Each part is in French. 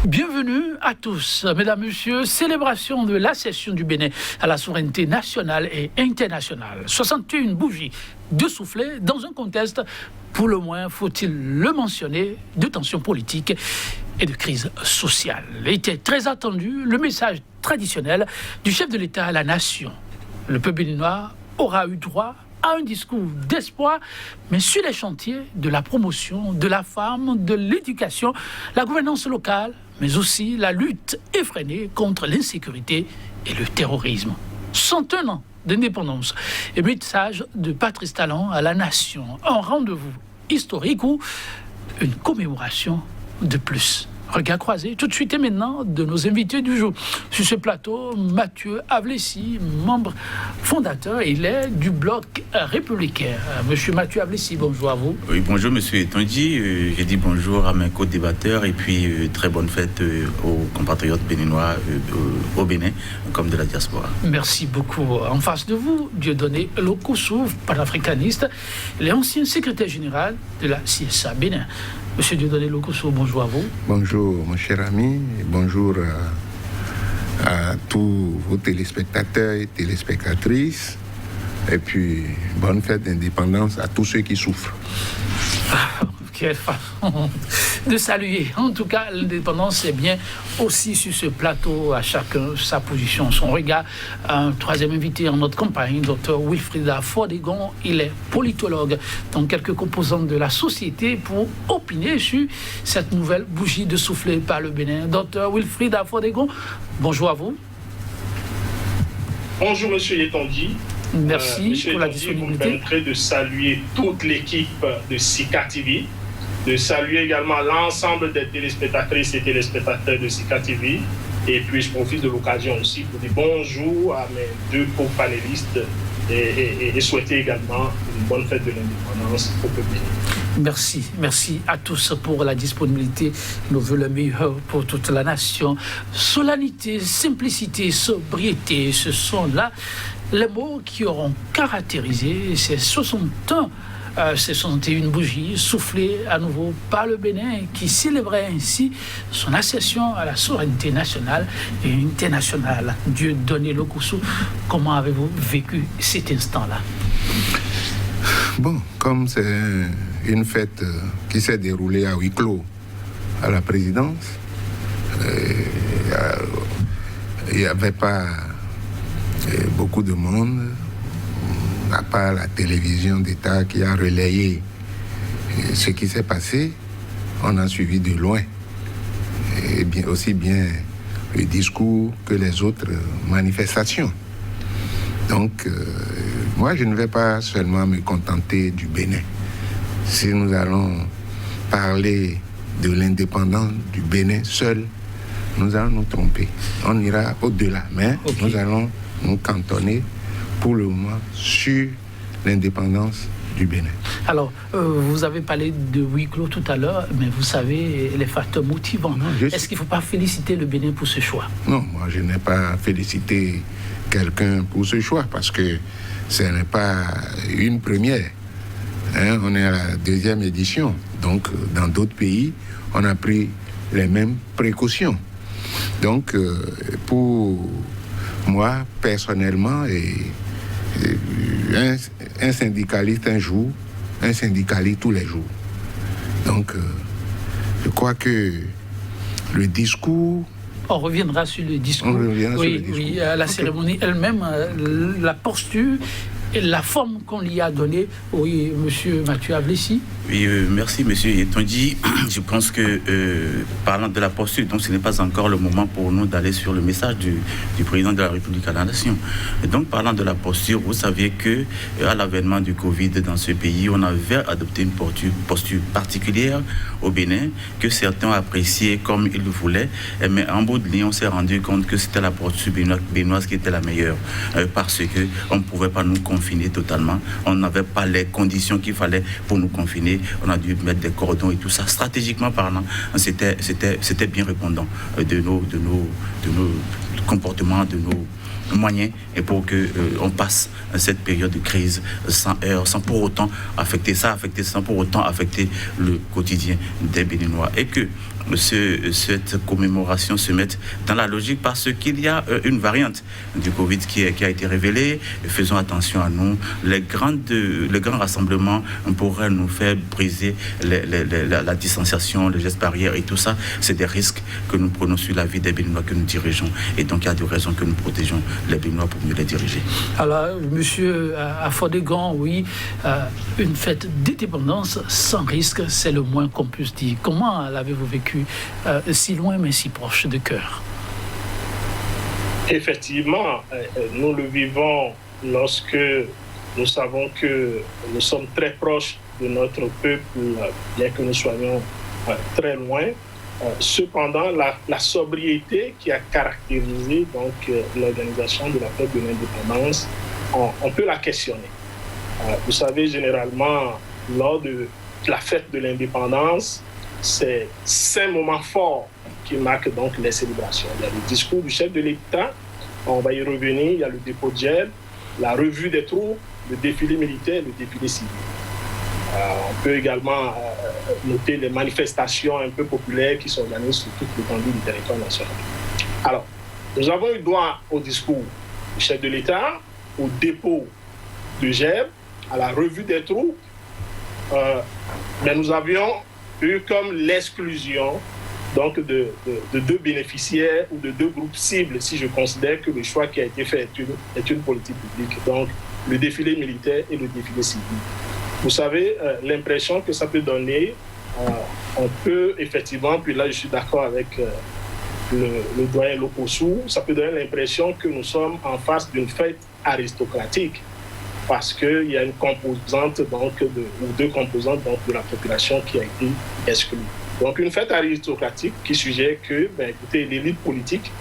Bienvenue à tous, mesdames, messieurs. Célébration de l'accession du Bénin à la souveraineté nationale et internationale. 61 bougies de soufflet dans un contexte, pour le moins, faut-il le mentionner, de tensions politiques et de crise sociale. Il était très attendu le message traditionnel du chef de l'État à la nation. Le peuple béninois aura eu droit à un discours d'espoir, mais sur les chantiers de la promotion de la femme, de l'éducation, la gouvernance locale, mais aussi la lutte effrénée contre l'insécurité et le terrorisme. 101 ans d'indépendance et message de Patrice Talon à la nation. Un rendez-vous historique ou une commémoration de plus. Regard croisé tout de suite et maintenant de nos invités du jour. Sur ce plateau, Mathieu Avlessi, membre fondateur, il est du Bloc républicain. Monsieur Mathieu Avlessi, bonjour à vous. Oui, bonjour Monsieur Etonji. J'ai dit bonjour à mes co-débatteurs et puis très bonne fête aux compatriotes béninois au Bénin comme de la diaspora. Merci beaucoup. En face de vous, Dieudonné Lokosso, panafricaniste, l'ancien secrétaire général de la CSA Bénin. Monsieur Dieudonné Lokosso, bonjour à vous. Bonjour mon cher ami, et bonjour à tous vos téléspectateurs et téléspectatrices, et puis bonne fête d'indépendance à tous ceux qui souffrent. Quelle façon de saluer. En tout cas, l'indépendance, c'est bien aussi sur ce plateau, à chacun sa position, son regard. Un troisième invité en notre compagnie, Dr Wilfrida Fordégon. Il est politologue dans quelques composantes de la société pour opiner sur cette nouvelle bougie de soufflet par le Bénin. Dr Wilfrida Fordégon, bonjour à vous. Bonjour, monsieur Yetonji. Merci pour la disponibilité. Vous me permettrez de saluer toute l'équipe de Sika TV, de saluer également l'ensemble des téléspectatrices et téléspectateurs de Sika TV. Et puis, je profite de l'occasion aussi pour dire bonjour à mes deux co-panélistes et souhaiter également une bonne fête de l'indépendance au peuple. Merci à tous pour la disponibilité. Nous voulons le meilleur pour toute la nation. Solennité, simplicité, sobriété, ce sont là les mots qui auront caractérisé ces 61 bougies soufflées à nouveau par le Bénin qui célébrait ainsi son accession à la souveraineté nationale et internationale. Dieudonné Lokosso, comment avez-vous vécu cet instant-là? Bon, comme c'est une fête qui s'est déroulée à huis clos à la présidence, il n'y avait pas beaucoup de monde, à part la télévision d'État qui a relayé ce qui s'est passé. On a suivi de loin, et bien, aussi bien le discours que les autres manifestations. Donc, moi, je ne vais pas seulement me contenter du Bénin. Si nous allons parler de l'indépendance du Bénin seul, nous allons nous tromper. On ira au-delà, mais nous allons nous cantonner pour le moment sur l'indépendance du Bénin. Alors, vous avez parlé de huis clos tout à l'heure, mais vous savez les facteurs motivants. Est-ce qu'il ne faut pas féliciter le Bénin pour ce choix? Non, moi je n'ai pas félicité quelqu'un pour ce choix parce que ce n'est pas une première. On est à la 2e édition. Donc, dans d'autres pays, on a pris les mêmes précautions. Donc, pour moi, personnellement, un syndicaliste un jour, un syndicaliste tous les jours. Donc, je crois que le discours... On reviendra sur le discours. Oui, la cérémonie elle-même, la posture et la forme qu'on lui a donnée. Oui, monsieur Mathieu Avlessi. Oui, merci, monsieur Yetonji. Je pense que, parlant de la posture, donc ce n'est pas encore le moment pour nous d'aller sur le message du président de la République à la nation. Et donc, parlant de la posture, vous saviez que, à l'avènement du Covid dans ce pays, on avait adopté une posture particulière au Bénin, que certains appréciaient comme ils le voulaient. Mais en bout de ligne, on s'est rendu compte que c'était la posture béninoise qui était la meilleure, parce qu'on ne pouvait pas nous confiner totalement. On n'avait pas les conditions qu'il fallait pour nous confiner. On a dû mettre des cordons et tout ça. Stratégiquement parlant, c'était bien répondant de nos comportements, de moyens et pour qu'on passe cette période de crise sans heurts, sans pour autant affecter le quotidien des Béninois. Et que cette commémoration se mette dans la logique parce qu'il y a une variante du Covid qui a été révélée. Faisons attention à nous. Les grands rassemblements pourraient nous faire briser la distanciation, les gestes barrières et tout ça. C'est des risques que nous prenons sur la vie des Béninois que nous dirigeons. Et donc, il y a de raisons que nous protégeons les Béninois pour mieux les diriger. Alors, monsieur Afodégan, oui, une fête d'indépendance sans risque, c'est le moins qu'on puisse dire. Comment l'avez-vous vécu si loin mais si proche de cœur? Effectivement, nous le vivons lorsque nous savons que nous sommes très proches de notre peuple, bien que nous soyons très loin. Cependant, la sobriété qui a caractérisé donc l'organisation de la fête de l'indépendance, on peut la questionner. Vous savez, généralement, lors de la fête de l'indépendance, c'est 5 moments forts qui marquent donc les célébrations. Il y a le discours du chef de l'État, on va y revenir, il y a le dépôt de gel, la revue des troupes, le défilé militaire, le défilé civil. On peut également noter les manifestations un peu populaires qui s'organisent sur toute l'étendue du territoire national. Alors, nous avons eu droit au discours du chef de l'État, au dépôt de gel, à la revue des troupes, mais nous avions eu comme l'exclusion donc de 2 bénéficiaires ou de 2 groupes cibles, si je considère que le choix qui a été fait est une politique publique, donc le défilé militaire et le défilé civil. Vous savez, l'impression que ça peut donner, on peut effectivement, puis là je suis d'accord avec le doyen Lopossou, ça peut donner l'impression que nous sommes en face d'une fête aristocratique, parce qu'il y a une composante donc ou 2 composantes donc, de la population qui a été exclue. Donc une fête aristocratique qui suggère que, écoutez, l'élite politique,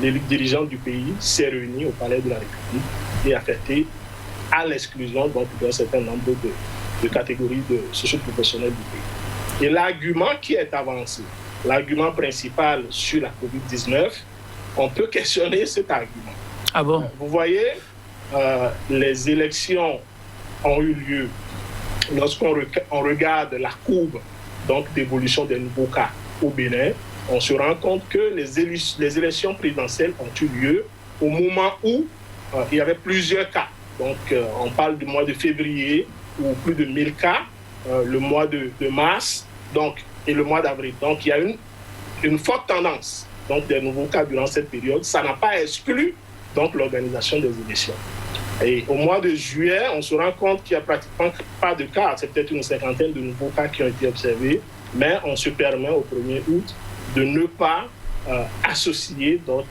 l'élite dirigeante du pays s'est réunie au Palais de la République et a fêté à l'exclusion donc d'un certain nombre de catégories de socio-professionnels du pays. Et l'argument qui est avancé, l'argument principal sur la COVID-19, on peut questionner cet argument. Ah bon? Vous voyez, les élections ont eu lieu lorsqu'on regarde la courbe donc, d'évolution des nouveaux cas au Bénin. On se rend compte que les élections présidentielles ont eu lieu au moment où il y avait plusieurs cas. Donc, on parle du mois de février où plus de 1000 cas, le mois de mars donc, et le mois d'avril. Donc, il y a une forte tendance donc, des nouveaux cas durant cette période. Ça n'a pas exclu donc, l'organisation des élections. Et au mois de juillet, on se rend compte qu'il n'y a pratiquement pas de cas. C'est peut-être une 50aine de nouveaux cas qui ont été observés, mais on se permet au 1er août de ne pas associer donc,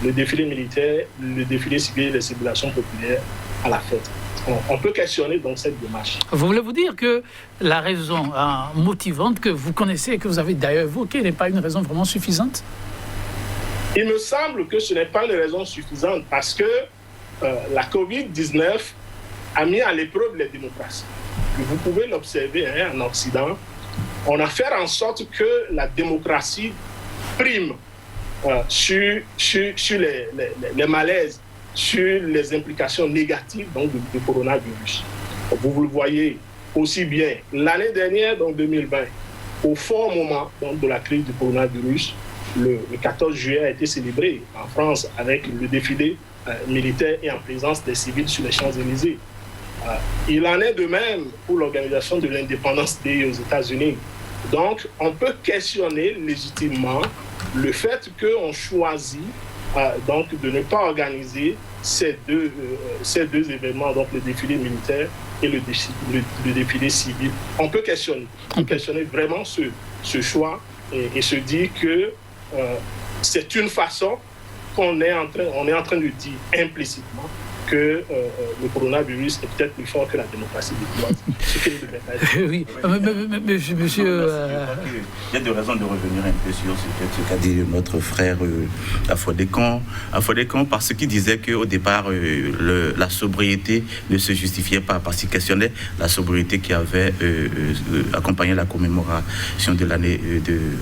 le défilé militaire, le défilé civil et les célébrations populaires à la fête. On peut questionner donc cette démarche. Vous voulez vous dire que la raison motivante que vous connaissez et que vous avez d'ailleurs évoquée n'est pas une raison vraiment suffisante? Il me semble que ce n'est pas une raison suffisante parce que la COVID-19 a mis à l'épreuve les démocraties. Vous pouvez l'observer en Occident. On a fait en sorte que la démocratie prime sur les malaises, sur les implications négatives donc, du coronavirus. Vous le voyez aussi bien l'année dernière, donc 2020, au fort moment donc, de la crise du coronavirus, le 14 juillet a été célébré en France avec le défilé militaire et en présence des civils sur les Champs-Élysées. Il en est de même pour l'organisation de l'indépendance aux États-Unis. Donc, on peut questionner légitimement le fait qu'on choisit donc, de ne pas organiser ces deux événements, donc le défilé militaire et le défilé civil. On peut questionner. On peut questionner vraiment ce choix et se dire que c'est une façon qu'on est en train de dire implicitement que le coronavirus est peut-être plus fort que la démocratie binoise. Ce qui ne devrait pas être. Oui, monsieur... Il y a des raisons de revenir un peu sur ce qu'a dit notre frère Afodékan, parce qu'il disait qu'au départ, la sobriété ne se justifiait pas, parce qu'il questionnait la sobriété qui avait accompagné la commémoration de l'année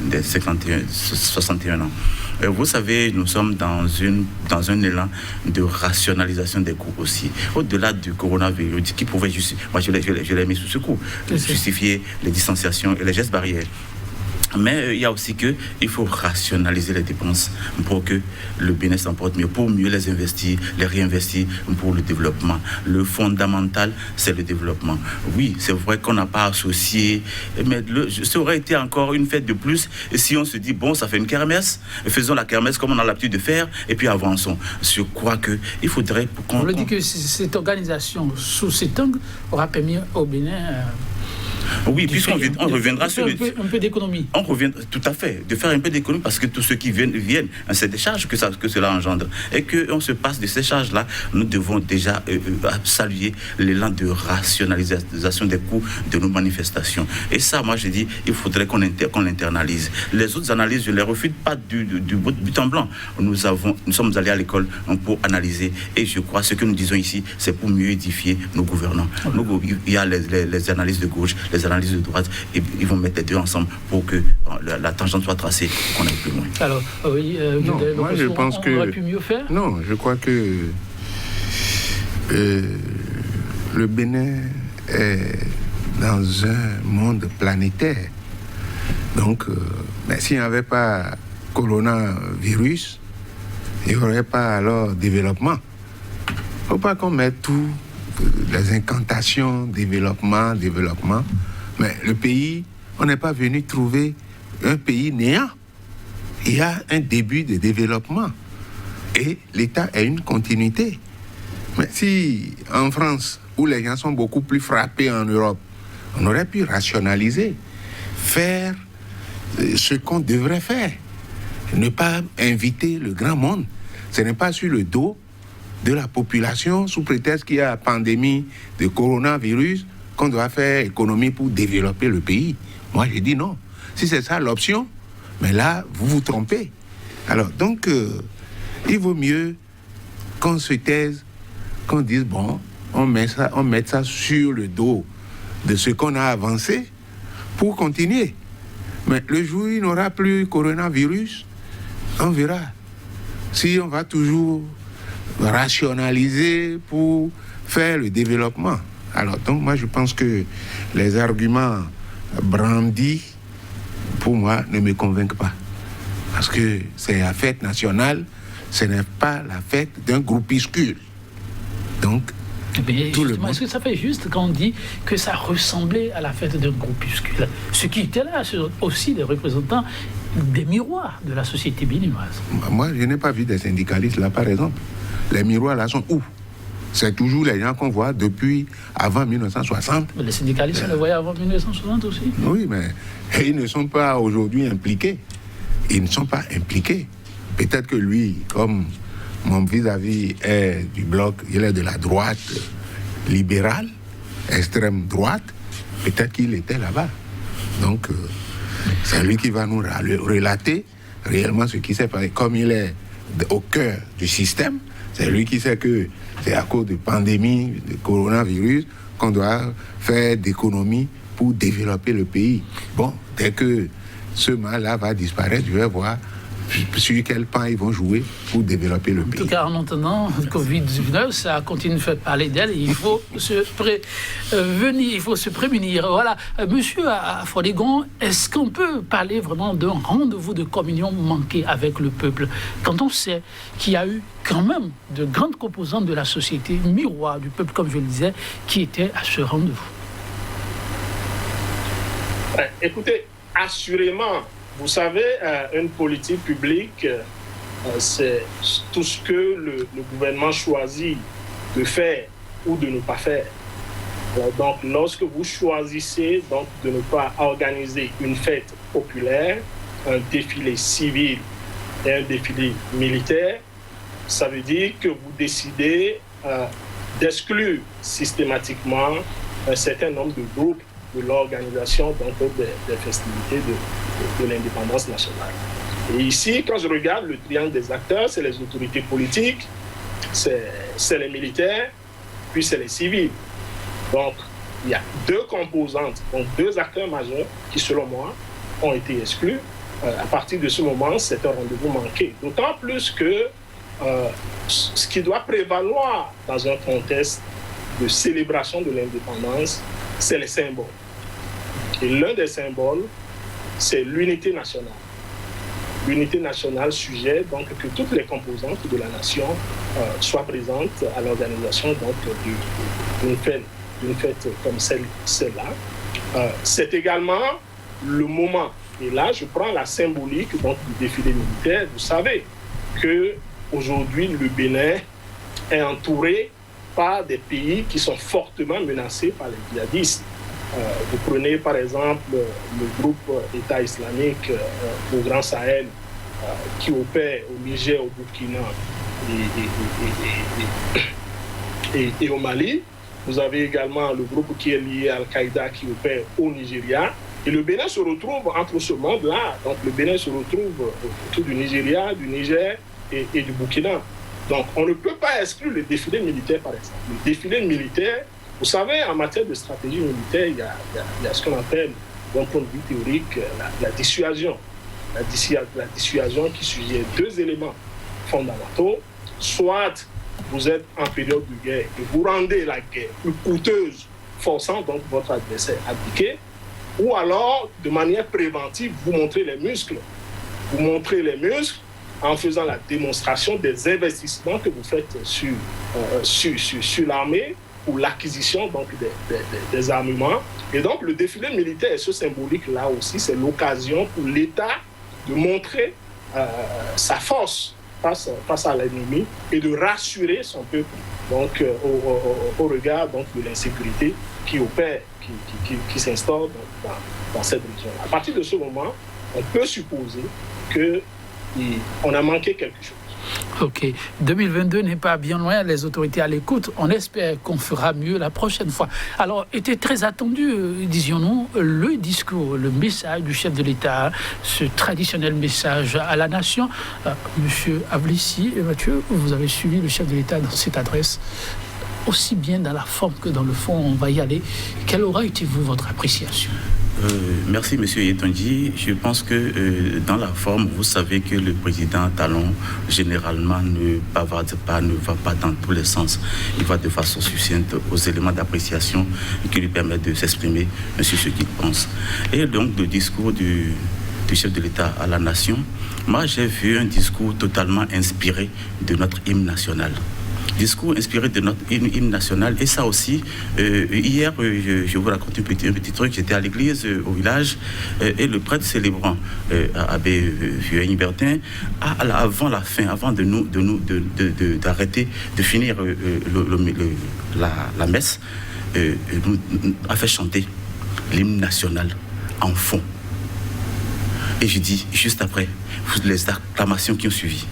des 61 ans. Vous savez, nous sommes dans un élan de rationalisation des coûts aussi. Au-delà du coronavirus, qui pouvait justifier, moi je l'ai mis sous ce coup, justifier les distanciations et les gestes barrières. Mais il y a aussi qu'il faut rationaliser les dépenses pour que le Bénin s'en porte mieux, pour mieux les investir, les réinvestir pour le développement. Le fondamental, c'est le développement. Oui, c'est vrai qu'on n'a pas associé, mais ça aurait été encore une fête de plus si on se dit, bon, ça fait une kermesse, faisons la kermesse comme on a l'habitude de faire, et puis avançons. Je crois qu'il faudrait... On le dit que cette organisation, sous cet angle, aura permis au Bénin... Oui, puisqu'on reviendra sur un peu d'économie. On revient tout à fait, de faire un peu d'économie, parce que tous ceux qui viennent, c'est des charges que cela engendre. Et qu'on se passe de ces charges-là, nous devons déjà saluer l'élan de rationalisation des coûts de nos manifestations. Et ça, moi, je dis, il faudrait qu'on l'internalise. Les autres analyses, je ne les refute pas du but en blanc. Nous sommes allés à l'école pour analyser. Et je crois que ce que nous disons ici, c'est pour mieux édifier nos gouvernants. Il y a les analyses de gauche, les analyses de droite, et ils vont mettre les deux ensemble pour que la tangente soit tracée, qu'on aille plus loin. Alors, oui, moi je pense que... On aurait pu mieux faire. Non, je crois que le Bénin est dans un monde planétaire. Donc, s'il n'y avait pas coronavirus, il n'y aurait pas alors développement. Il ne faut pas qu'on mette tout, les incantations, développement. Mais le pays, on n'est pas venu trouver un pays néant. Il y a un début de développement. Et l'État a une continuité. Mais si en France, où les gens sont beaucoup plus frappés en Europe, on aurait pu rationaliser, faire ce qu'on devrait faire. Ne pas inviter le grand monde. Ce n'est pas sur le dos de la population, sous prétexte qu'il y a la pandémie de coronavirus, qu'on doit faire économie pour développer le pays. Moi, j'ai dit non. Si c'est ça l'option, mais là, vous vous trompez. Alors, donc, il vaut mieux qu'on se taise, qu'on dise, bon, on met ça sur le dos de ce qu'on a avancé pour continuer. Mais le jour où il n'y aura plus coronavirus, on verra. Si on va toujours rationaliser pour faire le développement. Alors, donc, moi, je pense que les arguments brandis, pour moi, ne me convainquent pas. Parce que c'est la fête nationale, ce n'est pas la fête d'un groupuscule. Donc, tout le monde... Est-ce que ça fait juste quand on dit que ça ressemblait à la fête d'un groupuscule? Ceux qui étaient là, ce sont aussi des représentants des miroirs de la société béninoise. Moi, je n'ai pas vu des syndicalistes là, par exemple. Les miroirs là sont où? C'est toujours les gens qu'on voit depuis avant 1960. Mais les syndicalistes, on les voyait avant 1960 aussi. Oui, mais ils ne sont pas aujourd'hui impliqués. Ils ne sont pas impliqués. Peut-être que lui, comme mon vis-à-vis est du bloc, il est de la droite libérale, extrême droite, peut-être qu'il était là-bas. Donc, c'est lui qui va nous relater réellement ce qui s'est passé. Comme il est au cœur du système, c'est lui qui sait que c'est à cause de pandémie, de coronavirus, qu'on doit faire d'économie pour développer le pays. Bon, dès que ce mal-là va disparaître, je vais voir sur quel pan ils vont jouer pour développer le pays. En tout cas, en entendant le Covid-19, ça continue de faire parler d'elle et il faut se prémunir. Voilà. Monsieur Afodékan, est-ce qu'on peut parler vraiment d'un rendez-vous de communion manqué avec le peuple quand on sait qu'il y a eu quand même de grandes composantes de la société, miroir du peuple, comme je le disais, qui étaient à ce rendez-vous? Écoutez, assurément, vous savez, une politique publique, c'est tout ce que le gouvernement choisit de faire ou de ne pas faire. Donc, lorsque vous choisissez donc, de ne pas organiser une fête populaire, un défilé civil et un défilé militaire, ça veut dire que vous décidez d'exclure systématiquement un certain nombre de groupes de l'organisation des festivités de l'indépendance nationale. Et ici, quand je regarde le triangle des acteurs, c'est les autorités politiques, c'est les militaires, puis c'est les civils. Donc, il y a deux composantes, donc deux acteurs majeurs qui, selon moi, ont été exclus. À partir de ce moment, c'est un rendez-vous manqué. D'autant plus que ce qui doit prévaloir dans un contexte de célébration de l'indépendance, c'est les symboles. Et l'un des symboles, c'est l'unité nationale. L'unité nationale sujet donc que toutes les composantes de la nation soient présentes à l'organisation d'une fête comme celle-là. C'est également le moment. Et là, je prends la symbolique donc, du défilé militaire. Vous savez qu'aujourd'hui, le Bénin est entouré par des pays qui sont fortement menacés par les djihadistes. Vous prenez par exemple le groupe État islamique au Grand Sahel qui opère au Niger, au Burkina et au Mali. Vous avez également le groupe qui est lié à Al-Qaïda qui opère au Nigeria. Et le Bénin se retrouve entre ce monde-là. Donc le Bénin se retrouve autour du Nigeria, du Niger et du Burkina. Donc on ne peut pas exclure le défilé militaire par exemple. Le défilé militaire, vous savez, en matière de stratégie militaire, il y a ce qu'on appelle, d'un point de vue théorique, la dissuasion. La dissuasion qui sujet deux éléments fondamentaux. Soit vous êtes en période de guerre et vous rendez la guerre plus coûteuse, forçant donc votre adversaire à abdiquer, ou alors, de manière préventive, vous montrez les muscles. Vous montrez les muscles en faisant la démonstration des investissements que vous faites sur l'armée pour l'acquisition donc, des armements. Et donc, le défilé militaire et ce symbolique-là aussi, c'est l'occasion pour l'État de montrer sa force face à l'ennemi et de rassurer son peuple donc, au regard donc, de l'insécurité qui opère, qui s'instaure dans cette région. À partir de ce moment, on peut supposer qu'on a manqué quelque chose. Ok. 2022 n'est pas bien loin, les autorités à l'écoute. On espère qu'on fera mieux la prochaine fois. Alors, était très attendu, disions-nous, le discours, le message du chef de l'État, ce traditionnel message à la nation. Monsieur Ablissi et Mathieu, vous avez suivi le chef de l'État dans cette adresse, aussi bien dans la forme que dans le fond. On va y aller. Quelle aura été votre appréciation? Merci, M. Yetonji. Je pense que dans la forme, vous savez que le président Talon, généralement, ne bavarde pas, ne va pas dans tous les sens. Il va de façon succincte aux éléments d'appréciation qui lui permettent de s'exprimer sur ce qu'il pense. Et donc, le discours du chef de l'État à la nation, moi, j'ai vu un discours totalement inspiré de notre hymne national. Discours inspiré de notre hymne national. Et ça aussi, hier, je vous raconte un petit truc, j'étais à l'église, au village, et le prêtre célébrant, Abbé Vieux-Bertin, avant la fin, avant d'arrêter, de finir la messe, a fait chanter l'hymne national en fond. Et je dis, juste après, les acclamations qui ont suivi,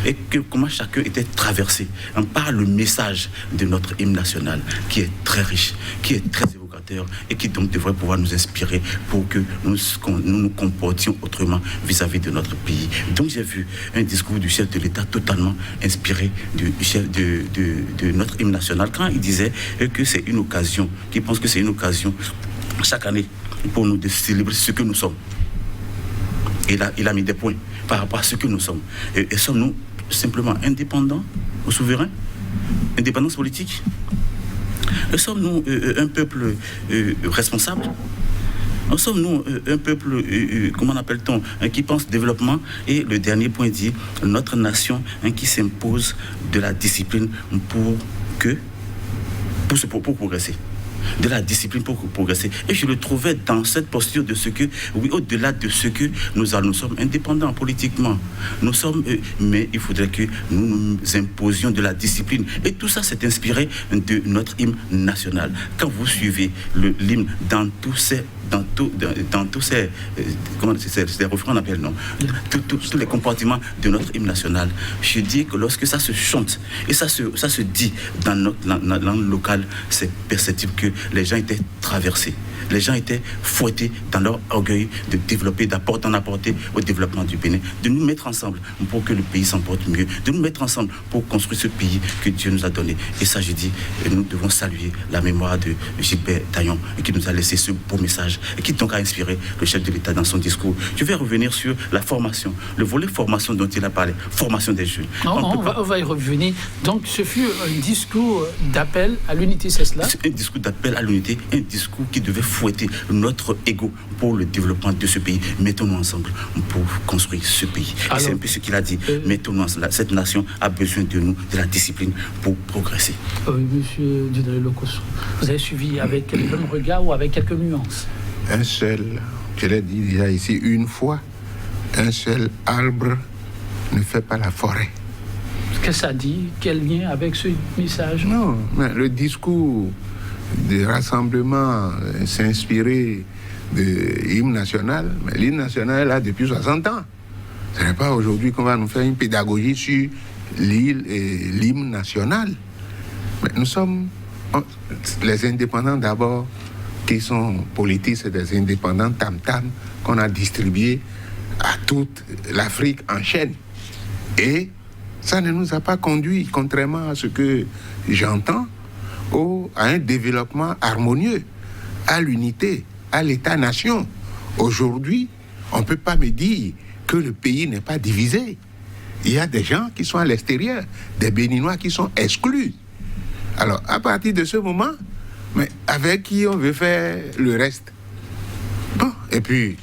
et comment chacun était traversé par le message de notre hymne national, qui est très riche, qui est très évocateur, et qui donc devrait pouvoir nous inspirer pour que nous nous comportions autrement vis-à-vis de notre pays. Donc j'ai vu un discours du chef de l'État totalement inspiré de notre hymne national, quand il disait que c'est une occasion, qu'il pense que c'est une occasion chaque année pour nous de célébrer ce que nous sommes. Et là, il a mis des points par rapport à ce que nous sommes. Et sommes-nous simplement indépendants ou souverains? Indépendance politique? Sommes-nous un peuple responsable? Sommes-nous un peuple, comment appelle-t-on, qui pense développement? Et le dernier point dit, notre nation qui s'impose de la discipline pour progresser. de la discipline pour progresser. Et je le trouvais dans cette posture de ce que, oui, au-delà de ce que nous sommes indépendants politiquement. Nous sommes, mais il faudrait que nous nous imposions de la discipline. Et tout ça s'est inspiré de notre hymne national. Quand vous suivez l'hymne dans tous ces comment c'est refrains on appelle, non, tous les compartiments de notre hymne national, je dis que lorsque ça se chante et ça se dit dans notre langue locale, c'est perceptible que les gens étaient traversés, les gens étaient fouettés dans leur orgueil de développer, d'apporter au développement du Bénin, de nous mettre ensemble pour que le pays s'en porte mieux, de nous mettre ensemble pour construire ce pays que Dieu nous a donné. Et ça, je dis, nous devons saluer la mémoire de Gilbert Taillon qui nous a laissé ce beau message et qui donc a inspiré le chef de l'État dans son discours. Je vais revenir sur la formation, le volet formation dont il a parlé, formation des jeunes. On va y revenir. Donc, ce fut un discours d'appel à l'unité, c'est cela? C'est un discours d'appel à l'unité, un discours qui devait fouetter notre ego pour le développement de ce pays. Mettons-nous ensemble pour construire ce pays. Alors, et c'est un peu ce qu'il a dit. Mettons-nous ensemble. Cette nation a besoin de nous, de la discipline pour progresser. Oui, monsieur Dieudonné Lokosso, vous avez suivi avec le même regard ou avec quelques nuances? Un seul, je l'ai dit déjà ici une fois, un seul arbre ne fait pas la forêt. Qu'est-ce que ça dit? Quel lien avec ce message? Non, mais le discours de rassemblement s'inspirer de l'hymne national, mais l'hymne national est là depuis 60 ans. Ce n'est pas aujourd'hui qu'on va nous faire une pédagogie sur l'hymne national. Mais nous sommes les indépendants d'abord, qui sont politiques, c'est des indépendants tam-tam qu'on a distribués à toute l'Afrique en chaîne. Et ça ne nous a pas conduit, contrairement à ce que j'entends, à un développement harmonieux, à l'unité, à l'État-nation. Aujourd'hui, on ne peut pas me dire que le pays n'est pas divisé. Il y a des gens qui sont à l'extérieur, des Béninois qui sont exclus. Alors, à partir de ce moment, mais avec qui on veut faire le reste? Bon, et puis,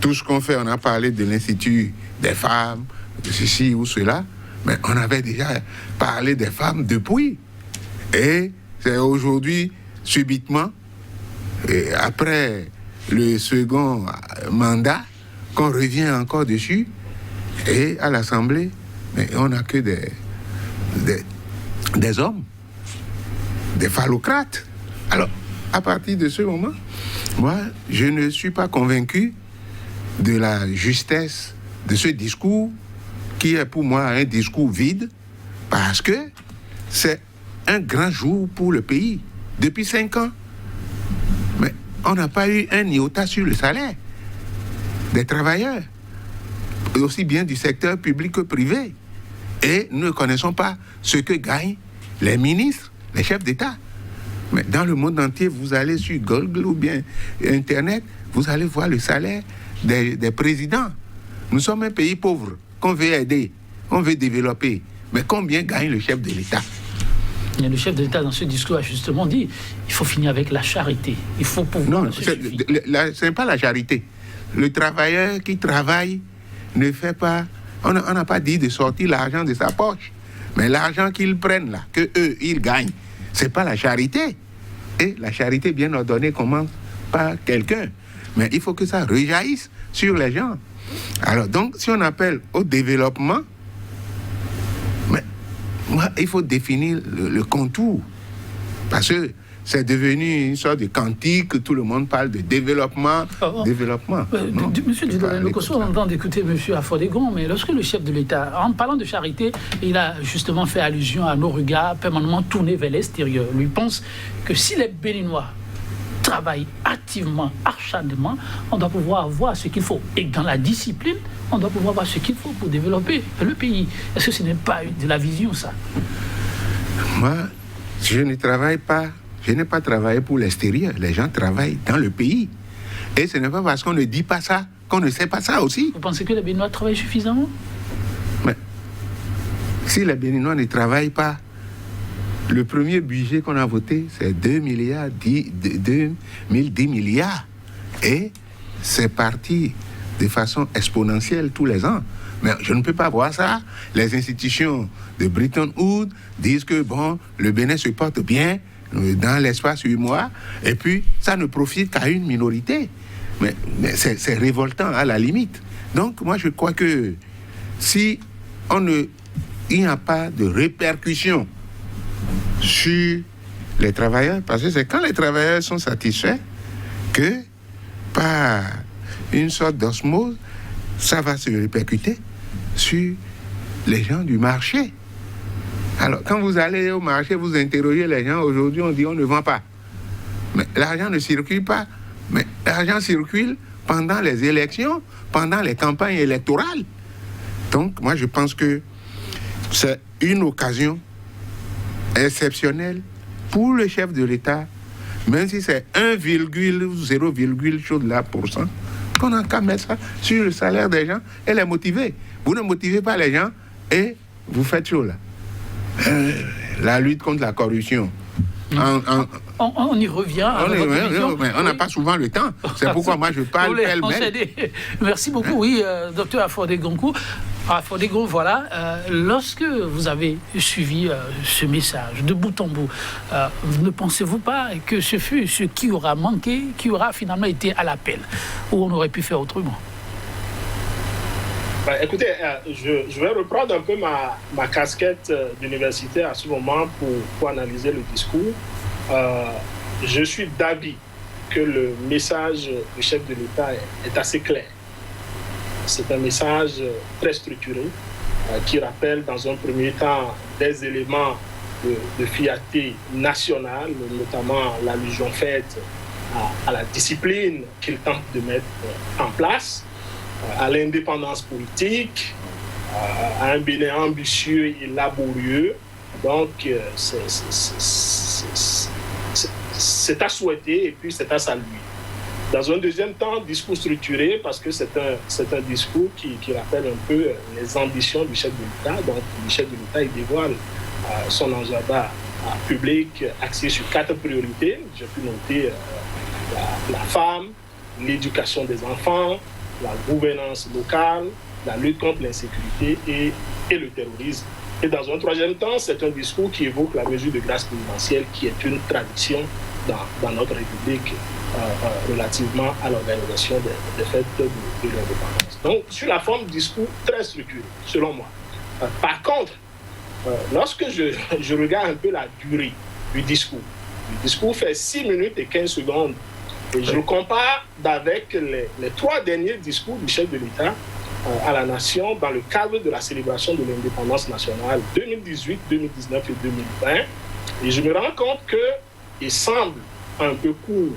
tout ce qu'on fait, on a parlé de l'Institut des femmes, de ceci ou cela, mais on avait déjà parlé des femmes depuis. Et c'est aujourd'hui, subitement, et après le second mandat, qu'on revient encore dessus. Et à l'Assemblée, mais on n'a que des hommes, des phallocrates. Alors, à partir de ce moment, moi, je ne suis pas convaincu de la justesse de ce discours, qui est pour moi un discours vide, parce que c'est un grand jour pour le pays. Depuis 5 ans, mais on n'a pas eu un iota sur le salaire des travailleurs, aussi bien du secteur public que privé. Et nous ne connaissons pas ce que gagnent les ministres, les chefs d'État. Mais dans le monde entier, vous allez sur Google ou bien Internet, vous allez voir le salaire des présidents. Nous sommes un pays pauvre qu'on veut aider, qu'on veut développer. Mais combien gagne le chef de l'État? Et le chef de l'État, dans ce discours, a justement dit il faut finir avec la charité. Il faut pouvoir... Non, ce n'est pas la charité. Le travailleur qui travaille ne fait pas... On n'a pas dit de sortir l'argent de sa poche. Mais l'argent qu'ils prennent là, que eux, ils gagnent, c'est pas la charité. Et la charité bien ordonnée commence par quelqu'un. Mais il faut que ça rejaillisse sur les gens. Alors donc, si on appelle au développement, mais moi, il faut définir le contour. Parce que c'est devenu une sorte de cantique, tout le monde parle de développement. Développement. Monsieur Dieudonné Lokosso, on entend d'écouter monsieur Afodégon, mais lorsque le chef de l'État, en parlant de charité, il a justement fait allusion à nos regards permanemment tournés vers l'extérieur. Lui pense que si les Béninois travaillent activement, acharnement, on doit pouvoir voir ce qu'il faut. Et dans la discipline, on doit pouvoir voir ce qu'il faut pour développer le pays. Est-ce que ce n'est pas de la vision, ça? Moi, je ne travaille pas. Je n'ai pas travaillé pour l'extérieur. Les gens travaillent dans le pays. Et ce n'est pas parce qu'on ne dit pas ça qu'on ne sait pas ça aussi. Vous pensez que les Béninois travaillent suffisamment? Mais si les Béninois ne travaillent pas, le premier budget qu'on a voté, c'est 10 milliards. Et c'est parti de façon exponentielle tous les ans. Mais je ne peux pas voir ça. Les institutions de Bretton Woods disent que, bon, le Bénin se porte bien, dans l'espace 8 mois, et puis ça ne profite qu'à une minorité. Mais c'est révoltant à la limite. Donc moi je crois que si il n'y a pas de répercussions sur les travailleurs, parce que c'est quand les travailleurs sont satisfaits que par une sorte d'osmose, ça va se répercuter sur les gens du marché. Alors, quand vous allez au marché, vous interrogez les gens, aujourd'hui on dit on ne vend pas. Mais l'argent ne circule pas. Mais l'argent circule pendant les élections, pendant les campagnes électorales. Donc, moi je pense que c'est une occasion exceptionnelle pour le chef de l'État, même si c'est 1,0 chose là %, qu'on n'a qu'à mettre ça sur le salaire des gens et les motiver. Vous ne motivez pas les gens et vous faites chaud là. La lutte contre la corruption. On y revient. On n'a pas souvent le temps. C'est pourquoi moi je parle pêle-mêle. Merci beaucoup, oui, docteur Afodé-Goncourt. Afodé-Goncourt, voilà, lorsque vous avez suivi ce message de bout en bout, ne pensez-vous pas que ce fut ce qui aura manqué, qui aura finalement été à l'appel, ou on aurait pu faire autrement? Écoutez, je vais reprendre un peu ma casquette d'universitaire à ce moment pour analyser le discours. Je suis d'avis que le message du chef de l'État est assez clair. C'est un message très structuré qui rappelle dans un premier temps des éléments de fierté nationale, notamment l'allusion faite à la discipline qu'il tente de mettre en place, à l'indépendance politique, à un Bénin ambitieux et laborieux. Donc, c'est à souhaiter et puis c'est à saluer. Dans un deuxième temps, discours structuré, parce que c'est un discours qui rappelle un peu les ambitions du chef de l'État. Donc, le chef de l'État, il dévoile son agenda public axé sur 4 priorités. J'ai pu noter la femme, l'éducation des enfants, la gouvernance locale, la lutte contre l'insécurité et le terrorisme. Et dans un troisième temps, c'est un discours qui évoque la mesure de grâce présidentielle qui est une tradition dans notre République relativement à l'organisation des fêtes de l'indépendance. Donc, sur la forme, discours très structuré, selon moi. Par contre, lorsque je regarde un peu la durée du discours fait 6 minutes et 15 secondes, et je le compare avec les 3 derniers discours du chef de l'État à la nation dans le cadre de la célébration de l'indépendance nationale 2018, 2019 et 2020. Et je me rends compte qu'il semble un peu court,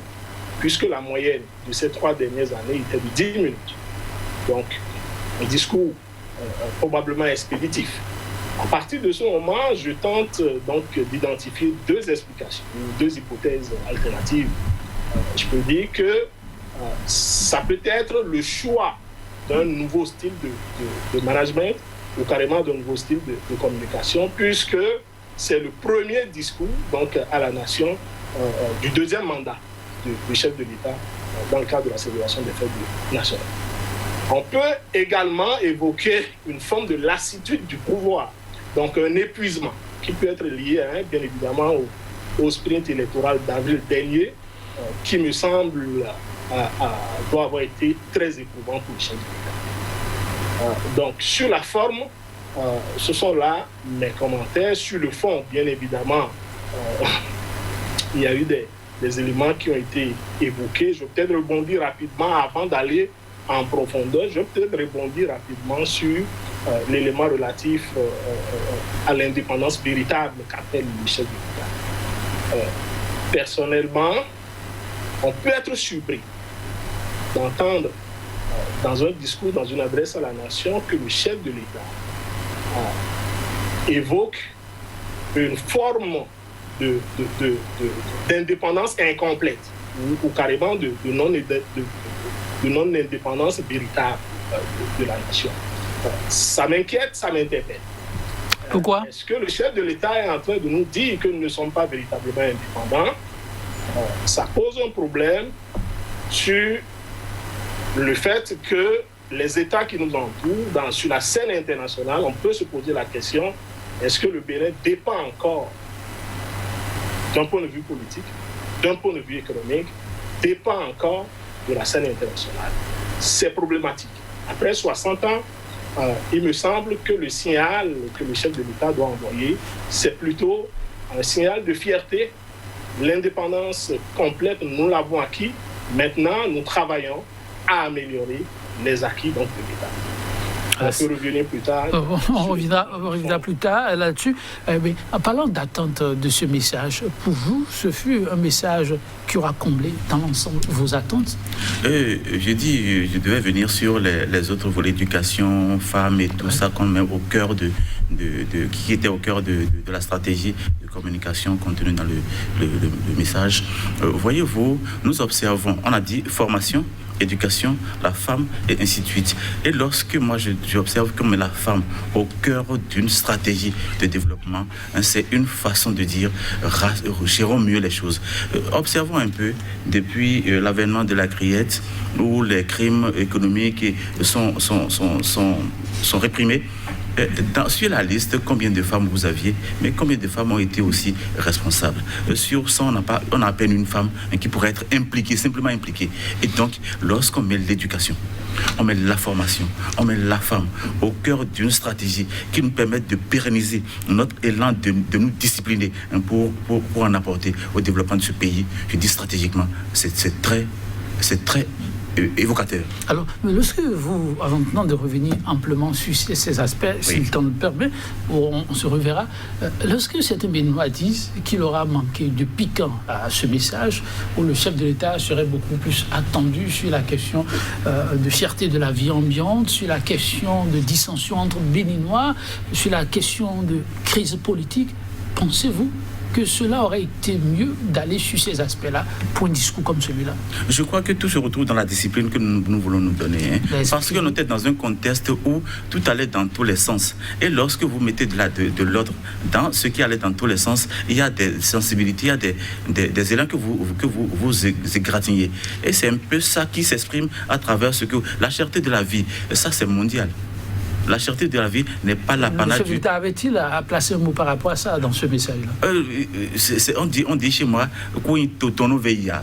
puisque la moyenne de ces 3 dernières années était de 10 minutes. Donc, un discours probablement expéditif. À partir de ce moment, je tente donc d'identifier 2 explications, 2 hypothèses alternatives. Je peux dire que ça peut être le choix d'un nouveau style de management ou carrément d'un nouveau style de communication, puisque c'est le premier discours donc, à la nation du 2e mandat du chef de l'État dans le cadre de la célébration des fêtes nationales. On peut également évoquer une forme de lassitude du pouvoir, donc un épuisement qui peut être lié bien évidemment au sprint électoral d'avril dernier, qui me semble doit avoir été très éprouvant pour le chef de l'État. Donc, sur la forme, ce sont là mes commentaires. Sur le fond, bien évidemment, il y a eu des éléments qui ont été évoqués. Je vais peut-être rebondir rapidement avant d'aller en profondeur. Je vais peut-être rebondir rapidement sur l'élément relatif à l'indépendance véritable qu'appelle le chef de l'État. Personnellement, on peut être surpris d'entendre dans un discours, dans une adresse à la nation, que le chef de l'État évoque une forme d'indépendance incomplète ou carrément de non-indépendance véritable de la nation. Ça m'inquiète, ça m'interpelle. Pourquoi? Est-ce que le chef de l'État est en train de nous dire que nous ne sommes pas véritablement indépendants? Ça pose un problème sur le fait que les États qui nous entourent, sur la scène internationale, on peut se poser la question, est-ce que le Bénin dépend encore d'un point de vue politique, d'un point de vue économique, dépend encore de la scène internationale. C'est problématique. Après 60 ans, il me semble que le signal que le chef de l'État doit envoyer, c'est plutôt un signal de fierté. L'indépendance complète, nous l'avons acquis. Maintenant, nous travaillons à améliorer les acquis donc, de l'État. On peut revenir plus tard. On reviendra plus tard là-dessus. Mais en parlant d'attente de ce message, pour vous, ce fut un message qui aura comblé dans l'ensemble vos attentes? J'ai dit, je devais venir sur les autres volets, éducation, femmes et tout ça, qu'on met au cœur qui était au cœur de la stratégie de communication contenue dans le message. Voyez-vous, nous observons, on a dit formation, éducation, la femme et ainsi de suite. Et lorsque moi j'observe comme la femme au cœur d'une stratégie de développement, c'est une façon de dire gérons mieux les choses. Observons un peu depuis l'avènement de la criette où les crimes économiques sont réprimés. Sur la liste, combien de femmes vous aviez, mais combien de femmes ont été aussi responsables? Sur ça, on a à peine une femme qui pourrait être impliquée, simplement impliquée. Et donc, lorsqu'on met l'éducation, on met la formation, on met la femme au cœur d'une stratégie qui nous permette de pérenniser notre élan de nous discipliner pour en apporter au développement de ce pays, je dis stratégiquement, c'est très évocateur. Alors, lorsque vous, avant maintenant de revenir amplement sur ces aspects, si le temps le permet, on se reverra, lorsque certains Béninois disent qu'il aura manqué de piquant à ce message, où le chef de l'État serait beaucoup plus attendu sur la question de fierté de la vie ambiante, sur la question de dissension entre Béninois, sur la question de crise politique, pensez-vous que cela aurait été mieux d'aller sur ces aspects-là pour un discours comme celui-là? Je crois que tout se retrouve dans la discipline que nous voulons nous donner. Parce qu'on était dans un contexte où tout allait dans tous les sens. Et lorsque vous mettez de l'ordre dans ce qui allait dans tous les sens, il y a des sensibilités, il y a des élans que vous égratignez. Et c'est un peu ça qui s'exprime à travers la cherté de la vie. Et ça, c'est mondial. La cherté de la vie n'est pas l'apanage du... M. avait-il à placer un mot par rapport à ça dans ce message-là? On dit chez moi,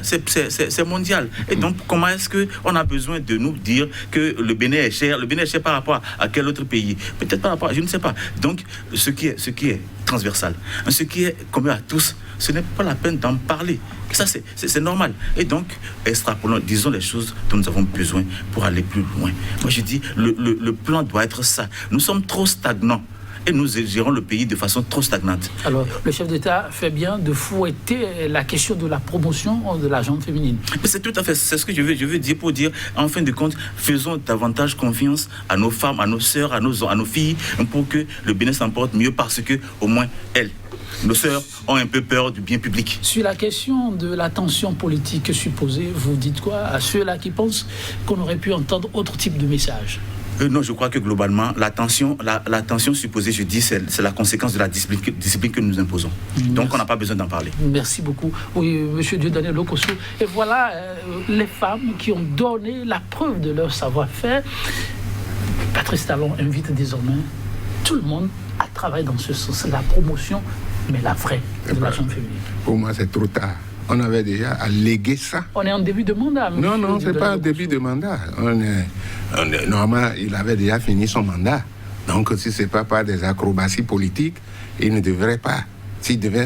c'est mondial. Et donc, comment est-ce qu'on a besoin de nous dire que le Bénin est cher? Le Bénin est cher par rapport à quel autre pays? Peut-être par rapport, je ne sais pas. Donc, ce qui est transversal, ce qui est commun à tous, ce n'est pas la peine d'en parler. Ça, c'est normal. Et donc, extrapolons, disons les choses dont nous avons besoin pour aller plus loin. Moi, je dis, le plan doit être ça. Nous sommes trop stagnants et nous gérons le pays de façon trop stagnante. Alors, le chef d'État fait bien de fouetter la question de la promotion de la gente féminine. Mais c'est tout à fait, c'est ce que je veux dire pour dire, en fin de compte, faisons davantage confiance à nos femmes, à nos sœurs, à nos filles, pour que le Bénin s'emporte mieux parce que, au moins, elles, nos sœurs, ont un peu peur du bien public. Sur la question de la tension politique supposée, vous dites quoi à ceux-là qui pensent qu'on aurait pu entendre autre type de message? Non, je crois que globalement, la tension supposée, je dis, c'est la conséquence de la discipline que nous imposons. Merci. Donc, on n'a pas besoin d'en parler. Merci beaucoup. Oui, M. Dieudonné Lokosso. Et voilà les femmes qui ont donné la preuve de leur savoir-faire. Patrice Talon invite désormais tout le monde à travailler dans ce sens, la promotion, mais la vraie, de la gente féminine. Pour moi, c'est trop tard. On avait déjà allégué ça. On est en début de mandat. Non, c'est pas un début de mandat. Normalement, il avait déjà fini son mandat. Donc, si ce n'est pas par des acrobaties politiques, il ne devrait pas.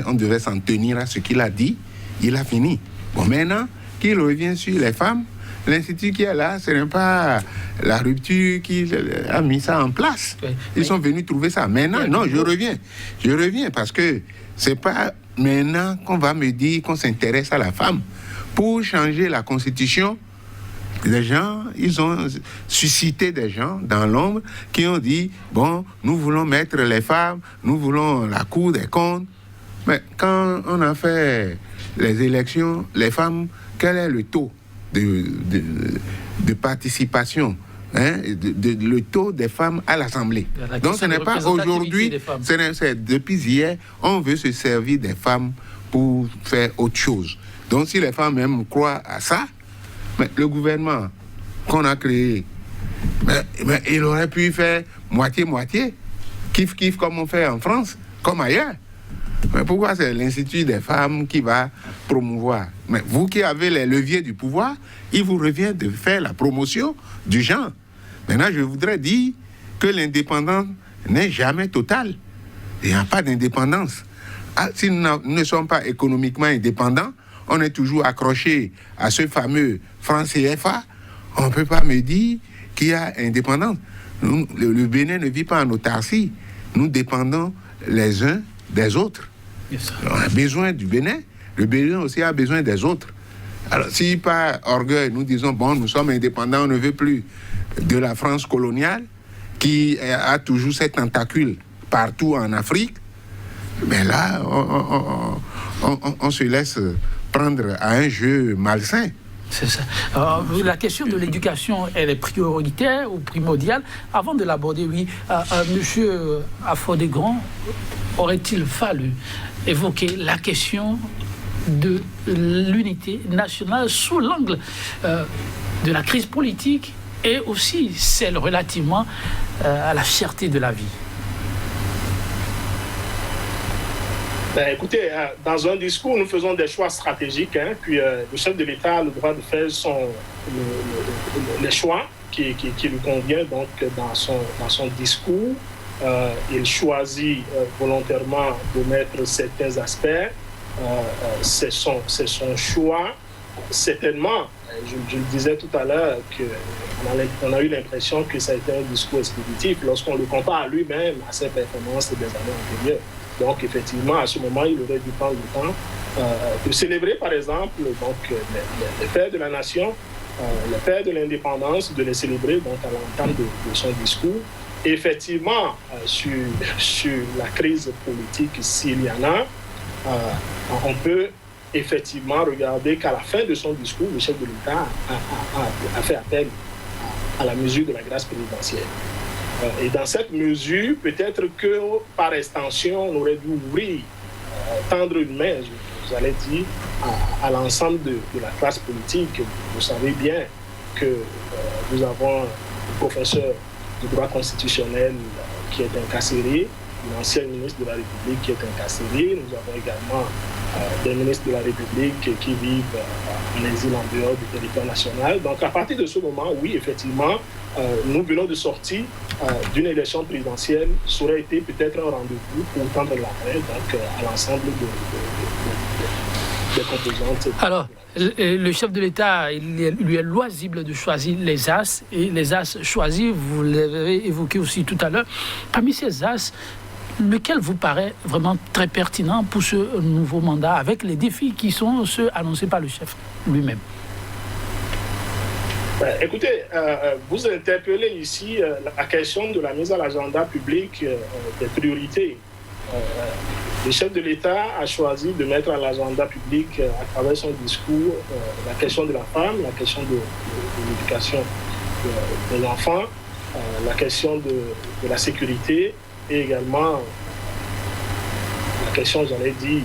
On devait s'en tenir à ce qu'il a dit, il a fini. Bon, maintenant qu'il revient sur les femmes, l'Institut qui est là, ce n'est pas la rupture qui a mis ça en place. Oui. Ils sont venus trouver ça. Maintenant, non, je reviens parce que c'est pas maintenant qu'on va me dire qu'on s'intéresse à la femme. Pour changer la Constitution, les gens, ils ont suscité des gens dans l'ombre qui ont dit, bon, nous voulons mettre les femmes, nous voulons la Cour des comptes. Mais quand on a fait les élections, les femmes, quel est le taux de participation, le taux des femmes à l'Assemblée? Donc ce n'est pas aujourd'hui, c'est depuis hier, on veut se servir des femmes pour faire autre chose. Donc si les femmes même croient à ça, mais le gouvernement qu'on a créé, mais il aurait pu faire moitié-moitié, kiff-kiff comme on fait en France, comme ailleurs. Mais pourquoi c'est l'Institut des femmes qui va promouvoir? Mais vous qui avez les leviers du pouvoir, il vous revient de faire la promotion du genre. Maintenant, je voudrais dire que l'indépendance n'est jamais totale. Il n'y a pas d'indépendance. Si nous ne sommes pas économiquement indépendants, on est toujours accroché à ce fameux franc CFA. On ne peut pas me dire qu'il y a indépendance. Le Bénin ne vit pas en autarcie. Nous dépendons les uns des autres. On a besoin du Bénin. Le Bénin aussi a besoin des autres. Alors, si par orgueil, nous disons, bon, nous sommes indépendants, on ne veut plus de la France coloniale, qui a toujours ses tentacules partout en Afrique, mais là, on se laisse prendre à un jeu malsain. C'est ça. La question de l'éducation, elle est prioritaire ou primordiale. Avant de l'aborder, oui, Monsieur Afodé-Grand, aurait-il fallu évoquer la question de l'unité nationale sous l'angle de la crise politique et aussi celle relativement à la fierté de la vie? Ben, écoutez, dans un discours, nous faisons des choix stratégiques, puis le chef de l'État a le droit de faire les choix qui lui conviennent. Donc, dans son discours, il choisit volontairement de mettre certains aspects. C'est son choix. Certainement, je le disais tout à l'heure, qu'on a eu l'impression que ça a été un discours expéditif lorsqu'on le compare à lui-même, à ses performances des années antérieures. Donc, effectivement, à ce moment, il aurait dû prendre le temps de célébrer, par exemple, donc, les pères de la nation, les pères de l'indépendance, de les célébrer donc, à l'entame de son discours. Et effectivement, sur la crise politique, s'il y en a, on peut effectivement regarder qu'à la fin de son discours, le chef de l'État a fait appel à la mesure de la grâce présidentielle. Et dans cette mesure, peut-être que par extension, on aurait dû ouvrir, tendre une main, vous allez dire, à l'ensemble de la classe politique. Vous savez bien que nous avons un professeur de droit constitutionnel qui est incarcéré, l'ancien ministre de la République qui est incarcéré. Nous avons également des ministres de la République qui vivent en exil en dehors du territoire national. Donc à partir de ce moment, oui, effectivement, nous venons de sortir d'une élection présidentielle. Ça aurait été peut-être un rendez-vous pour tendre la main donc, à l'ensemble des composantes. Alors, le chef de l'État, lui est loisible de choisir les as, et les as choisis, vous l'avez évoqué aussi tout à l'heure. Parmi ces as, lequel vous paraît vraiment très pertinent pour ce nouveau mandat, avec les défis qui sont ceux annoncés par le chef lui-même? Écoutez, vous interpellez ici la question de la mise à l'agenda public des priorités. Le chef de l'État a choisi de mettre à l'agenda public, à travers son discours, la question de la femme, la question de l'éducation de l'enfant, la question de la sécurité et également la question, j'allais dire,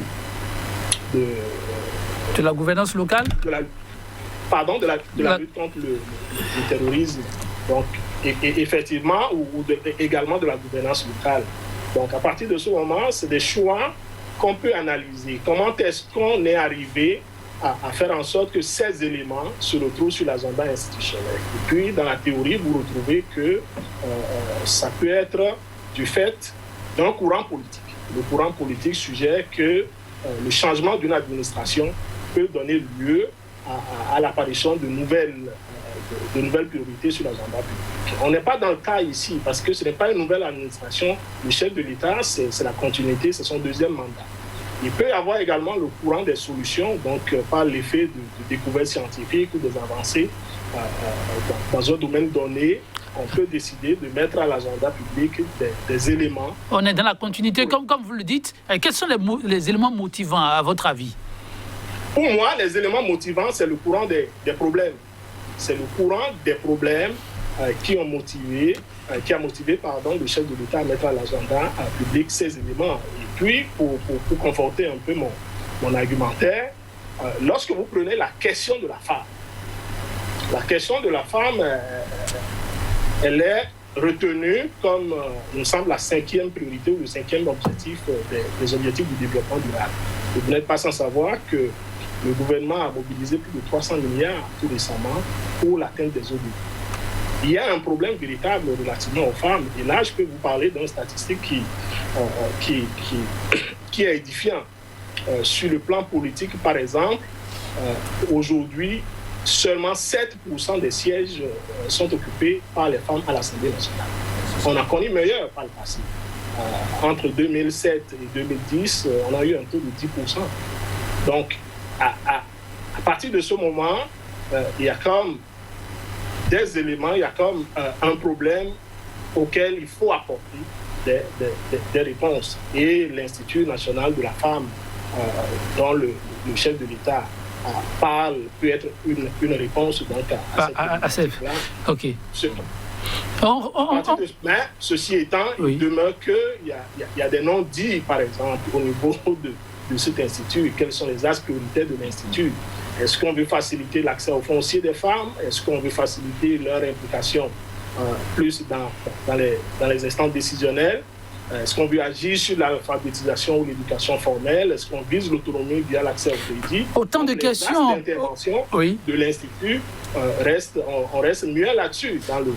de la gouvernance locale, de la lutte contre le terrorisme, donc, et effectivement, également de la gouvernance locale. Donc, à partir de ce moment, c'est des choix qu'on peut analyser. Comment est-ce qu'on est arrivé à faire en sorte que ces éléments se retrouvent sur l'agenda institutionnel? Et puis, dans la théorie, vous retrouvez que ça peut être du fait d'un courant politique. Le courant politique suggère que le changement d'une administration peut donner lieu à l'apparition de nouvelles priorités sur l'agenda public. On n'est pas dans le cas ici, parce que ce n'est pas une nouvelle administration. Le chef de l'État, c'est la continuité, c'est son deuxième mandat. Il peut y avoir également le courant des solutions, donc par l'effet de découvertes scientifiques ou des avancées dans un domaine donné. On peut décider de mettre à l'agenda public des éléments. On est dans la continuité, comme vous le dites. Quels sont les éléments motivants, à votre avis? Pour moi, les éléments motivants, c'est le courant des problèmes. C'est le courant des problèmes qui a motivé le chef de l'État à mettre à l'agenda public ces éléments. Et puis, pour conforter un peu mon argumentaire, lorsque vous prenez la question de la femme, elle est retenu comme, il me semble, la 5e priorité ou le 5e objectif des objectifs du développement durable. Et vous n'êtes pas sans savoir que le gouvernement a mobilisé plus de 300 milliards tout récemment pour l'atteinte des objectifs. Il y a un problème véritable relativement aux femmes. Et là, je peux vous parler d'une statistique qui est édifiante. Sur le plan politique, par exemple, aujourd'hui, seulement 7% des sièges sont occupés par les femmes à l'Assemblée nationale. On a connu meilleur par le passé. Entre 2007 et 2010, on a eu un taux de 10%. Donc, à partir de ce moment, il y a comme des éléments, il y a comme un problème auquel il faut apporter des réponses. Et l'Institut national de la femme, dont le chef de l'État parle, peut être une réponse donc, à cette là. OK. Mais ceci étant, il demeure qu'il y a des non-dits, par exemple, au niveau de cet institut. Quels sont les axes prioritaires de l'institut? Est-ce qu'on veut faciliter l'accès au foncier des femmes? Est-ce qu'on veut faciliter leur implication plus dans les instances décisionnelles? Est-ce qu'on veut agir sur la alphabétisation ou l'éducation formelle? Est-ce qu'on vise l'autonomie via l'accès au crédit? Autant de questions. D'intervention de l'Institut, on reste mieux là-dessus dans le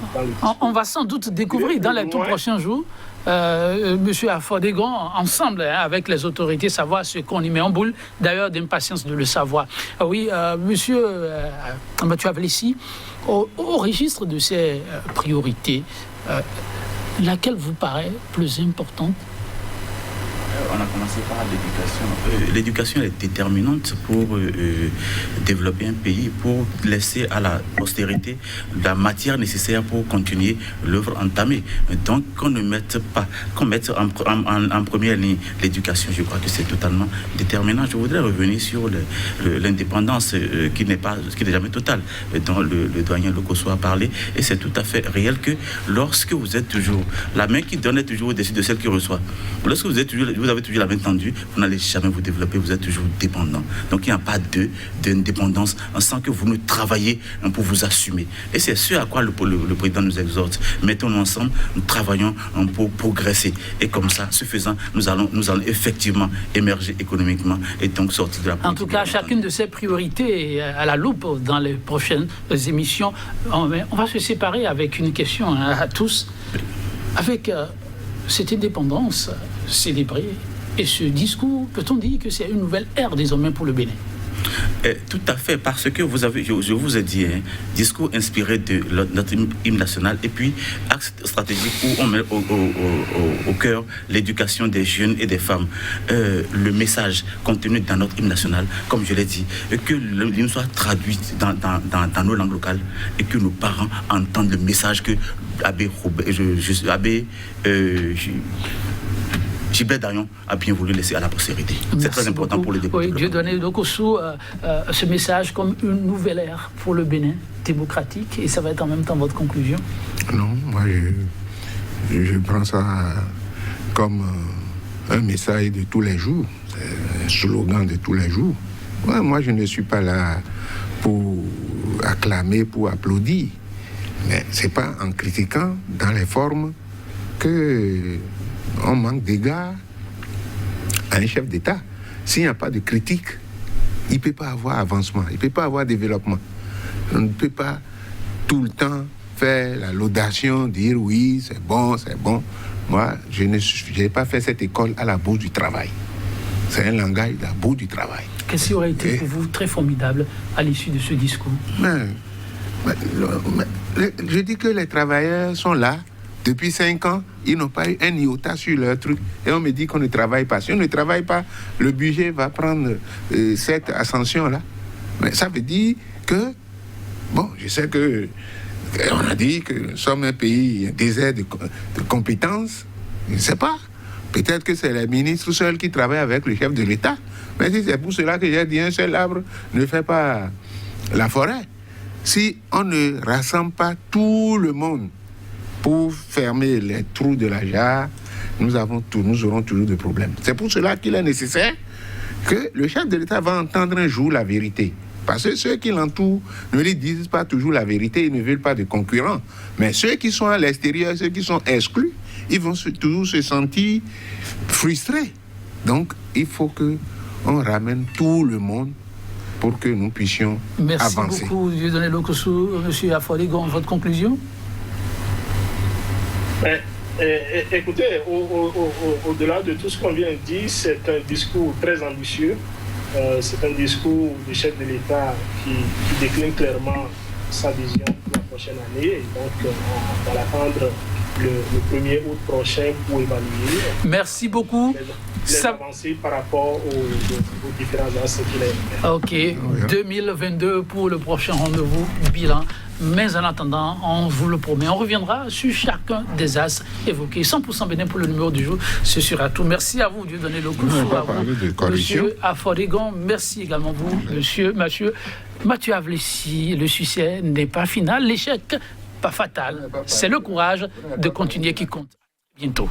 on va sans doute découvrir dans les tout prochains jours, Monsieur Afodégon, ensemble avec les autorités, savoir ce qu'on y met en boule. D'ailleurs, d'impatience de le savoir. Oui, Monsieur Mathieu Avlessi, au registre de ces priorités, laquelle vous paraît plus importante? On a commencé par l'éducation. L'éducation est déterminante pour développer un pays, pour laisser à la postérité la matière nécessaire pour continuer l'œuvre entamée. Donc, qu'on mette en première ligne l'éducation. Je crois que c'est totalement déterminant. Je voudrais revenir sur l'indépendance qui n'est jamais totale, dont le doyen Lokosso a parlé. Et c'est tout à fait réel que lorsque vous êtes toujours, la main qui donne est toujours au-dessus de celle qui reçoit. Lorsque vous avez toujours la main tendue, vous n'allez jamais vous développer, vous êtes toujours dépendant. Donc il n'y a pas d'indépendance sans que vous ne travaillez pour vous assumer. Et c'est ce à quoi le président nous exhorte. Mettons-nous ensemble, nous travaillons pour progresser. Et comme ça, ce faisant, nous allons effectivement émerger économiquement et donc sortir de la politique. En tout cas, chacune de ces priorités est à la loupe dans les prochaines émissions. On va se séparer avec une question à tous. Avec cette indépendance célébrée et ce discours, peut-on dire que c'est une nouvelle ère désormais pour le Bénin? Tout à fait, parce que je vous ai dit, discours inspiré de notre hymne national et puis axe stratégique où on met au cœur l'éducation des jeunes et des femmes. Le message contenu dans notre hymne national, comme je l'ai dit, que l'hymne soit traduit dans nos langues locales et que nos parents entendent le message que Gilbert Dayon a bien voulu laisser à la postérité. C'est très important pour le développement. Oui, Dieudonné Dokossou, ce message comme une nouvelle ère pour le Bénin démocratique, et ça va être en même temps votre conclusion? Non, moi je prends ça comme un message de tous les jours, un slogan de tous les jours. Ouais, moi je ne suis pas là pour acclamer, pour applaudir, mais c'est pas en critiquant dans les formes que on manque d'égard à un chef d'État. S'il n'y a pas de critique, il ne peut pas avoir avancement, il ne peut pas avoir développement. On ne peut pas tout le temps faire la laudation, dire oui, c'est bon, c'est bon. Moi, je n'ai pas fait cette école à la bourse du travail. C'est un langage de la bourse du travail. Qu'est-ce qui aurait été pour vous très formidable à l'issue de ce discours? Je dis que les travailleurs sont là. Depuis 5 ans, ils n'ont pas eu un iota sur leur truc. Et on me dit qu'on ne travaille pas. Si on ne travaille pas, le budget va prendre cette ascension-là. Mais ça veut dire que, bon, je sais que on a dit que nous sommes un pays, un désert de compétences. Je ne sais pas. Peut-être que c'est les ministres seuls qui travaillent avec le chef de l'État. Mais si c'est pour cela que j'ai dit un seul arbre ne fait pas la forêt. Si on ne rassemble pas tout le monde pour fermer les trous de la jarre, nous aurons toujours des problèmes. C'est pour cela qu'il est nécessaire que le chef de l'État va entendre un jour la vérité. Parce que ceux qui l'entourent ne lui disent pas toujours la vérité, ils ne veulent pas de concurrents. Mais ceux qui sont à l'extérieur, ceux qui sont exclus, ils vont toujours se sentir frustrés. Donc, il faut qu'on ramène tout le monde pour que nous puissions avancer. Merci beaucoup, Dieudonné Lokossou. Monsieur Afoligon, votre conclusion? Écoutez, au-delà de tout ce qu'on vient de dire, c'est un discours très ambitieux. C'est un discours du chef de l'État qui décline clairement sa vision pour la prochaine année. Et donc, on va l'attendre le 1er août prochain pour évaluer. Merci beaucoup. Les avancées par rapport aux différents axes qu'il a évoqués. Ok, 2022 pour le prochain rendez-vous bilan. Mais en attendant, on vous le promet, on reviendra sur chacun des axes évoqués. 100% Bénin pour le numéro du jour, ce sera tout. Merci à vous, Dieudonné Lokossou, à vous, monsieur Afoligon. Merci également vous, monsieur Mathieu Avlessi. Le succès n'est pas final, l'échec pas fatal. C'est le courage de continuer qui compte. À bientôt.